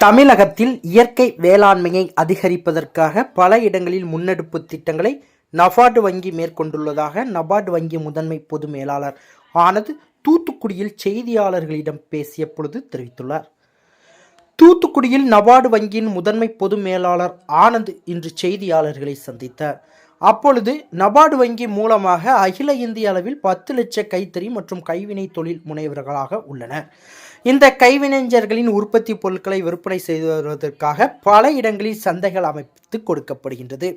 தமிழகத்தில் இயற்கை வேளாண்மையை அதிகரிப்பதற்காக பல இடங்களில் முன்னெடுப்பு திட்டங்களை நபார்டு வங்கி மேற்கொண்டுள்ளதாக நபார்டு வங்கி முதன்மை பொது மேலாளர் ஆனந்த் தூத்துக்குடியில் செய்தியாளர்களிடம் பேசிய பொழுது தெரிவித்துள்ளார். தூத்துக்குடியில் நபார்டு வங்கியின் முதன்மை பொது மேலாளர் ஆனந்த் இன்று செய்தியாளர்களை சந்தித்தார். அப்பொழுது நபார்டு வங்கி மூலமாக அகில இந்திய அளவில் 10 லட்ச கைத்தறி மற்றும் கைவினை தொழில் முனைவர்களாக உள்ளனர். இந்த கைவினைஞர்களின் உற்பத்தி பொருட்களை விற்பனை செய்து வருவதற்காக பல இடங்களில் சந்தைகள் அமைத்து கொடுக்கப்படுகின்றது.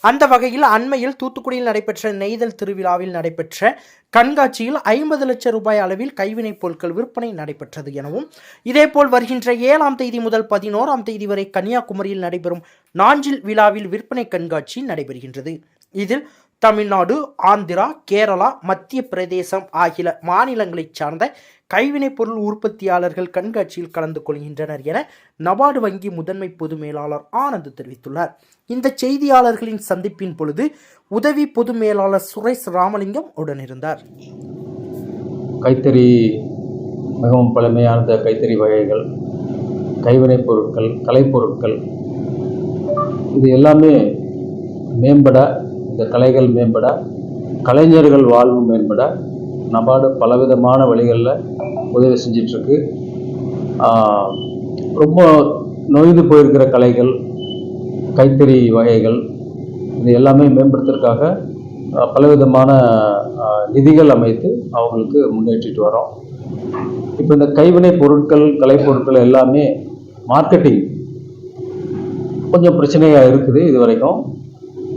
அந்த வகையில் அண்மையில் தூத்துக்குடியில் நடைபெற்ற நெய்தல் திருவிழாவில் நடைபெற்ற கண்காட்சியில் 50 லட்சம் ரூபாய் அளவில் கைவினைப் பொருட்கள் விற்பனை நடைபெற்றது எனவும், இதேபோல் வருகின்ற 7ஆம் தேதி முதல் 11ஆம் தேதி வரை கன்னியாகுமரியில் நடைபெறும் நாஞ்சில் விழாவில் விற்பனை கண்காட்சி நடைபெறுகின்றது. இதில் தமிழ்நாடு, ஆந்திரா, கேரளா, மத்திய பிரதேசம் ஆகிய மாநிலங்களைச் சார்ந்த கைவினைப் பொருள் உற்பத்தியாளர்கள் கண்காட்சியில் கலந்து கொள்கின்றனர் என நபார்டு வங்கி முதன்மை பொது மேலாளர் ஆனந்த் தெரிவித்துள்ளார். இந்த செய்தியாளர்களின் சந்திப்பின் பொழுது உதவி பொது மேலாளர் சுரேஷ் ராமலிங்கம் உடனிருந்தார். கைத்தறி மிகவும் பழமையான கைத்தறி வகைகள், கைவினைப் பொருட்கள், கலைப்பொருட்கள், இது எல்லாமே மேம்பட, இந்த கலைகள் மேம்பட, கலைஞர்கள் வாழ்வு மேம்பட நபார்டு பலவிதமான வழிகளில் உதவி செஞ்சிட்ருக்கு. ரொம்ப நொய்து போயிருக்கிற கலைகள், கைத்தறி வகைகள், இது எல்லாமே மேம்படுத்துறதுக்காக பலவிதமான நிதிகள் அமைத்து அவங்களுக்கு முன்னேற்றிட்டு வரோம். இப்போ இந்த கைவினை பொருட்கள், கலைப்பொருட்கள் எல்லாமே மார்க்கெட்டிங் கொஞ்சம் பிரச்சனையாக இருக்குது. இது வரைக்கும்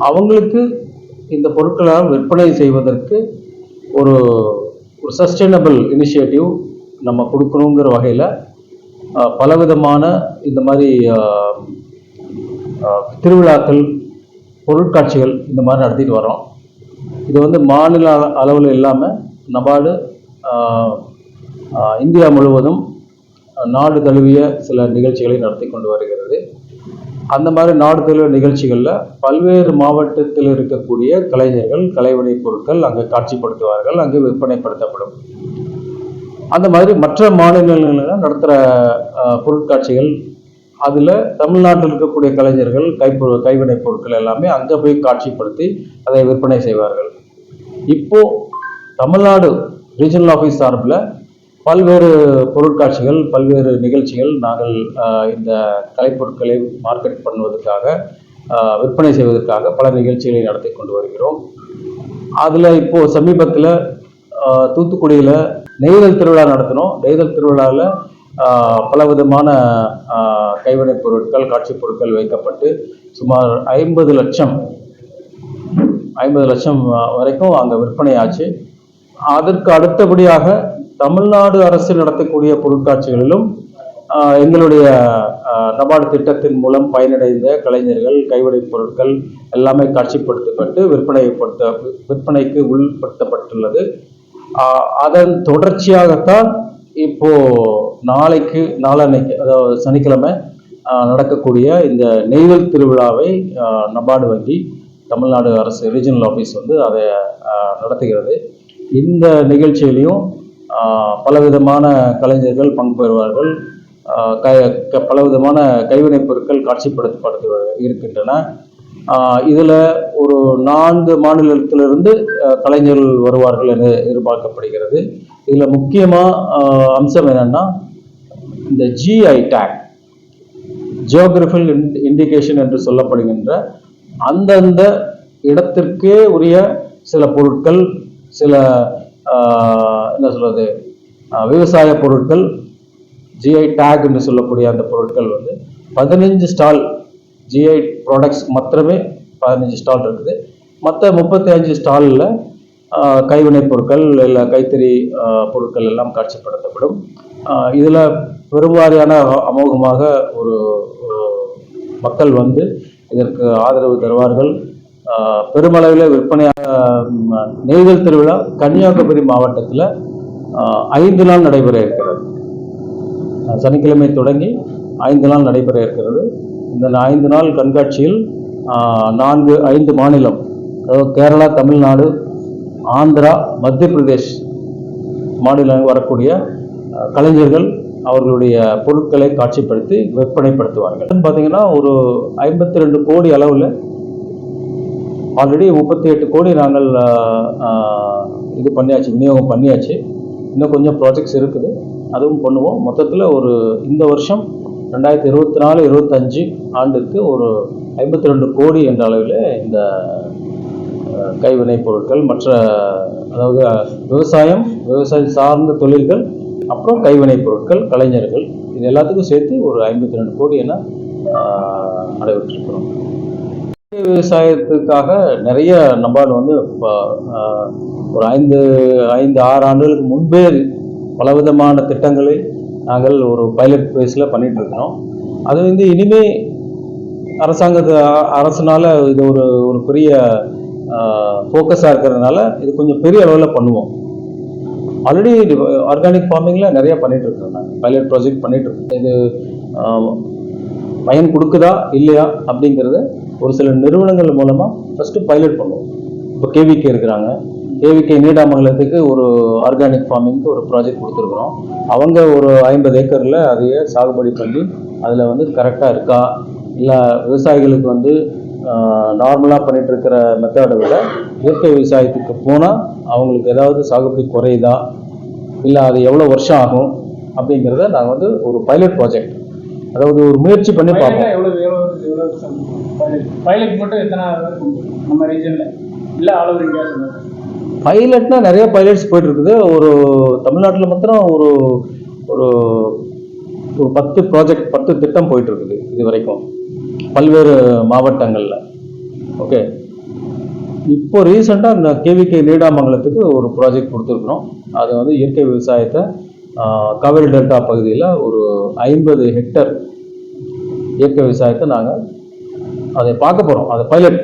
அவங்களுக்கு இந்த பொருட்களால் விற்பனை செய்வதற்கு ஒரு சஸ்டைனபிள் இனிஷியேட்டிவ் நம்ம கொடுக்கணுங்கிற வகையில் பலவிதமான இந்த மாதிரி திருவிழாக்கள், பொருட்காட்சிகள் இந்த மாதிரி நடத்திட்டு வரோம். இது வந்து மாநில அளவில் இல்லாமல் நபார்டு இந்தியா முழுவதும் நாடு தழுவிய சில நிகழ்ச்சிகளை நடத்தி கொண்டு வருகிறது. அந்த மாதிரி நாடு தழுவிய நிகழ்ச்சிகளில் பல்வேறு மாவட்டத்தில் இருக்கக்கூடிய கலைஞர்கள் கலைவினைப் பொருட்கள் அங்கே காட்சிப்படுத்துவார்கள், அங்கே விற்பனைப்படுத்தப்படும். அந்த மாதிரி மற்ற மாநிலங்களில் நடத்துகிற பொருட்காட்சிகள், அதில் தமிழ்நாட்டில் இருக்கக்கூடிய கலைஞர்கள் கைவினைப் பொருட்கள் எல்லாமே அங்கே போய் காட்சிப்படுத்தி அதை விற்பனை செய்வார்கள். இப்போது தமிழ்நாடு ரீஜனல் ஆஃபீஸ் சார்பில் பல்வேறு பொருட்காட்சிகள், பல்வேறு நிகழ்ச்சிகள் நாங்கள் இந்த கலைப்பொருட்களை மார்க்கெட் பண்ணுவதற்காக, விற்பனை செய்வதற்காக பல நிகழ்ச்சிகளை நடத்தி கொண்டு வருகிறோம். அதில் இப்போது சமீபத்தில் தூத்துக்குடியில் நெய்தல் திருவிழா நடத்தினோம். நெய்தல் திருவிழாவில் பலவிதமான கைவினைப் பொருட்கள், காட்சி பொருட்கள் வைக்கப்பட்டு சுமார் 50 லட்சம் வரைக்கும் அங்கே விற்பனை ஆச்சு. அதற்கு அடுத்தபடியாக தமிழ்நாடு அரசு நடத்தக்கூடிய பொருட்காட்சிகளிலும் எங்களுடைய நபார்டு திட்டத்தின் மூலம் பயனடைந்த கலைஞர்கள் கைவினைப் பொருட்கள் எல்லாமே காட்சிப்படுத்தப்பட்டு விற்பனைக்கு உள்படுத்தப்பட்டுள்ளது. அதன் தொடர்ச்சியாகத்தான் இப்போ நாளன்னைக்கு அதாவது சனிக்கிழமை நடக்கக்கூடிய இந்த நெய்தல் திருவிழாவை நபார்டு வங்கி தமிழ்நாடு அரசு ரீஜனல் ஆஃபீஸ் வந்து அதை நடத்துகிறது. இந்த நிகழ்ச்சியிலையும் பலவிதமான கலைஞர்கள் பங்கு பெறுவார்கள். பலவிதமான கைவினைப் பொருட்கள் காட்சிப்படுத்தப்பட்டு இருக்கின்றன. இதில் ஒரு 4 மாநிலத்திலிருந்து கலைஞர்கள் வருவார்கள் என எதிர்பார்க்கப்படுகிறது. இதில் முக்கியமாக அம்சம் என்னென்னா, இந்த GI டேக், ஜியோகிராஃபிக்கல் இண்டிகேஷன் என்று சொல்லப்படுகின்ற அந்தந்த இடத்திற்கே உரிய சில பொருட்கள், சில என்ன சொல்வது, விவசாய பொருட்கள், GI டேக் என்று சொல்லக்கூடிய அந்த பொருட்கள் வந்து 15 ஸ்டால் GI ப்ராடக்ட்ஸ் மாத்திரமே 15 ஸ்டால் இருக்குது. மற்ற 35 ஸ்டாலில் கைவினைப் பொருட்கள் இல்லை கைத்தறி பொருட்கள் எல்லாம் காட்சிப்படுத்தப்படும். இதில் பெருவாரியான அமோகமாக ஒரு மக்கள் வந்து இதற்கு ஆதரவு தருவார்கள். பெருமளவில் விற்பனையாக நெய்தல் திருவிழா கன்னியாகுமரி மாவட்டத்தில் 5 நாள் நடைபெற இருக்கிறது. சனிக்கிழமை தொடங்கி 5 நாள் நடைபெற இருக்கிறது. இந்த 5 நாள் கண்காட்சியில் 5 மாநிலம், அதாவது கேரளா, தமிழ்நாடு, ஆந்திரா, மத்திய பிரதேஷ் மாநிலம் வரக்கூடிய கலைஞர்கள் அவர்களுடைய பொருட்களை காட்சிப்படுத்தி விற்பனைப்படுத்துவார்கள். பார்த்தீங்கன்னா ஒரு 52 கோடி அளவில் ஆல்ரெடி 38 கோடி நாங்கள் இது பண்ணியாச்சு, விநியோகம் பண்ணியாச்சு. இன்னும் கொஞ்சம் ப்ராஜெக்ட்ஸ் இருக்குது, அதுவும் பண்ணுவோம். மொத்தத்தில் ஒரு இந்த வருஷம் 2024-25 ஆண்டுக்கு ஒரு 52 கோடி என்ற அளவில் இந்த கைவினைப் பொருட்கள் மற்ற அதாவது விவசாயம் சார்ந்த தொழில்கள் அப்புறம் கைவினைப் பொருட்கள் கலைஞர்கள் இது எல்லாத்துக்கும் சேர்த்து ஒரு 52 கோடி என அடைவிட்டிருக்கிறோம். விவசாயத்துக்காக நிறைய நபார்டு வந்து ஒரு 5-6 ஆண்டுகளுக்கு முன்பே பலவிதமான திட்டங்களை நாங்கள் ஒரு பைலட் பேஸில் பண்ணிட்டு இருக்கிறோம். அது வந்து இனிமே அரசுனால இது ஒரு பெரிய ஃபோக்கஸாக இருக்கிறதுனால இது கொஞ்சம் பெரிய அளவில் பண்ணுவோம். ஆல்ரெடி ஆர்கானிக் ஃபார்மிங்கில் நிறைய பண்ணிட்டு இருக்கோம். நாங்கள் பைலட் ப்ராஜெக்ட் பண்ணிட்டு இருக்கோம். இது பயன் கொடுக்குதா இல்லையா அப்படிங்கிறத ஒரு சில நிறுவனங்கள் மூலமாக ஃபஸ்ட்டு பைலட் பண்ணுவோம். இப்போ கேவிகே இருக்கிறாங்க, கேவிகே நீடாமங்கலத்துக்கு ஒரு ஆர்கானிக் ஃபார்மிங்க்கு ஒரு ப்ராஜெக்ட் கொடுத்துருக்குறோம். அவங்க ஒரு 50 ஏக்கரில் அதையே சாகுபடி பண்ணி அதில் வந்து கரெக்டாக இருக்கா இல்லை விவசாயிகளுக்கு வந்து நார்மலாக பண்ணிகிட்டு இருக்கிற மெத்தடை விட இயற்கை விவசாயத்துக்கு போனால் அவங்களுக்கு ஏதாவது சாகுபடி குறையுதா இல்லை அது எவ்வளோ வருஷம் ஆகும் அப்படிங்கிறத நாங்கள் வந்து ஒரு பைலட் ப்ராஜெக்ட், அதாவது ஒரு முயற்சி பண்ணி பார்ப்போம். பைலட்னா நிறைய பைலட்ஸ் போயிட்டு இருக்குது. ஒரு தமிழ்நாட்டில் மாத்திரம் ஒரு ஒரு 10 திட்டம் போயிட்டு இருக்குது இது வரைக்கும் பல்வேறு மாவட்டங்களில். ஓகே, இப்போ ரீசெண்டாக இந்த கேவிகே நீடாமங்கலத்துக்கு ஒரு ப்ராஜெக்ட் கொடுத்துருக்குறோம். அது வந்து இயற்கை விவசாயத்தை காவிரி டெல்டா பகுதியில் ஒரு 50 ஹெக்டர் இயற்கை விவசாயத்தை நாங்கள் அதை பார்க்க போகிறோம். அது பைலட்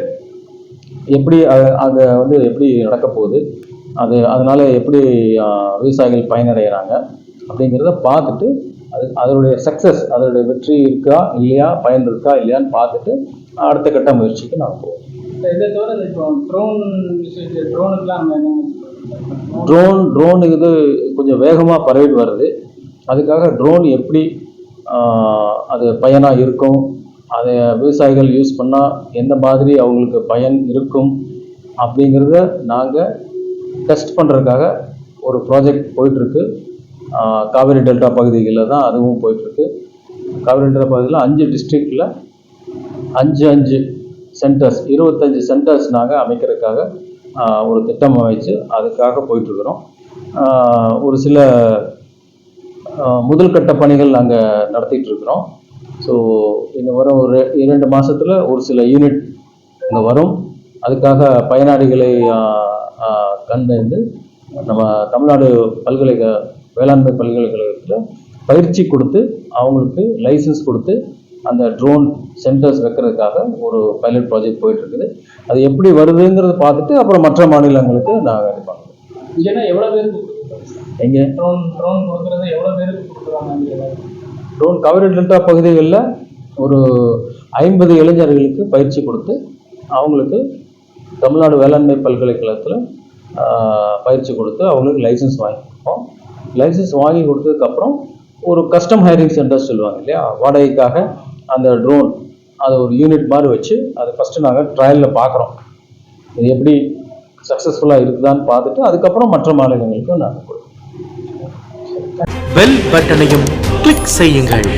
எப்படி அதை வந்து எப்படி நடக்க போகுது, அதனால எப்படி விவசாயிகள் பயனடைகிறாங்க அப்படிங்கிறத பார்த்துட்டு அதனுடைய சக்ஸஸ், அதனுடைய வெற்றி இருக்கா இல்லையா, பயன் இருக்கா இல்லையான்னு பார்த்துட்டு அடுத்த கட்ட முயற்சிக்கு நாங்கள் போவோம். ட்ரோன் இது கொஞ்சம் வேகமாக பரவிட்டு வருது. அதுக்காக ட்ரோன் எப்படி அது பயனாக இருக்கும், அதை விவசாயிகள் யூஸ் பண்ணால் எந்த மாதிரி அவங்களுக்கு பயன் இருக்கும் அப்படிங்கிறத நாங்கள் டெஸ்ட் பண்ணுறதுக்காக ஒரு ப்ராஜெக்ட் போயிட்டுருக்கு. காவிரி டெல்டா பகுதிகளில் தான் அதுவும் போயிட்டுருக்கு. காவிரி டெல்டா பகுதியில் 5 டிஸ்ட்ரிக்டில் 5 சென்டர்ஸ் 25 சென்டர்ஸ் நாங்கள் அமைக்கிறதுக்காக ஒரு திட்டம் அமைச்சு அதுக்காக போயிட்டுருக்குறோம். ஒரு சில முதல் கட்ட பணிகள் நாங்கள் நடத்திட்டு இருக்கிறோம். ஸோ இன்னும் வர ஒரு 2 மாதத்தில் ஒரு சில யூனிட் இங்கே வரும். அதுக்காக பயனாளிகளை கண்டறிந்து நம்ம தமிழ்நாடு வேளாண்மை பல்கலைக்கழகத்தில் பயிற்சி கொடுத்து அவங்களுக்கு லைசன்ஸ் கொடுத்து அந்த ட்ரோன் சென்டர்ஸ் வைக்கிறதுக்காக ஒரு பைலட் ப்ராஜெக்ட் போயிட்டு இருக்குது. அது எப்படி வருதுங்கிறத பார்த்துட்டு அப்புறம் மற்ற மாநிலங்களுக்கு நாங்கள் இது பண்ணுவோம். எங்கே ட்ரோன் காவிரி டெல்டா பகுதிகளில் ஒரு 50 இளைஞர்களுக்கு பயிற்சி கொடுத்து அவங்களுக்கு தமிழ்நாடு வேளாண்மை பல்கலைக்கழகத்தில் பயிற்சி கொடுத்து அவங்களுக்கு லைசன்ஸ் வாங்கி கொடுப்போம். லைசன்ஸ் வாங்கி கொடுத்ததுக்கப்புறம் ஒரு கஸ்டம் ஹையரிங் சென்டர்ஸ் சொல்லுவாங்க இல்லையா, வாடகைக்காக அந்த ட்ரோன் அதை ஒரு யூனிட் மாதிரி வச்சு அதை ஃபஸ்ட்டு நாங்கள் ட்ரையலில் பார்க்குறோம். இது எப்படி சக்ஸஸ்ஃபுல்லாக இருக்குதான்னு பார்த்துட்டு அதுக்கப்புறம் மற்ற மாநிலங்களுக்கும் நாங்கள் கொடுப்போம். பெல் பட்டனையும் கிளிக் செய்யுங்கள்.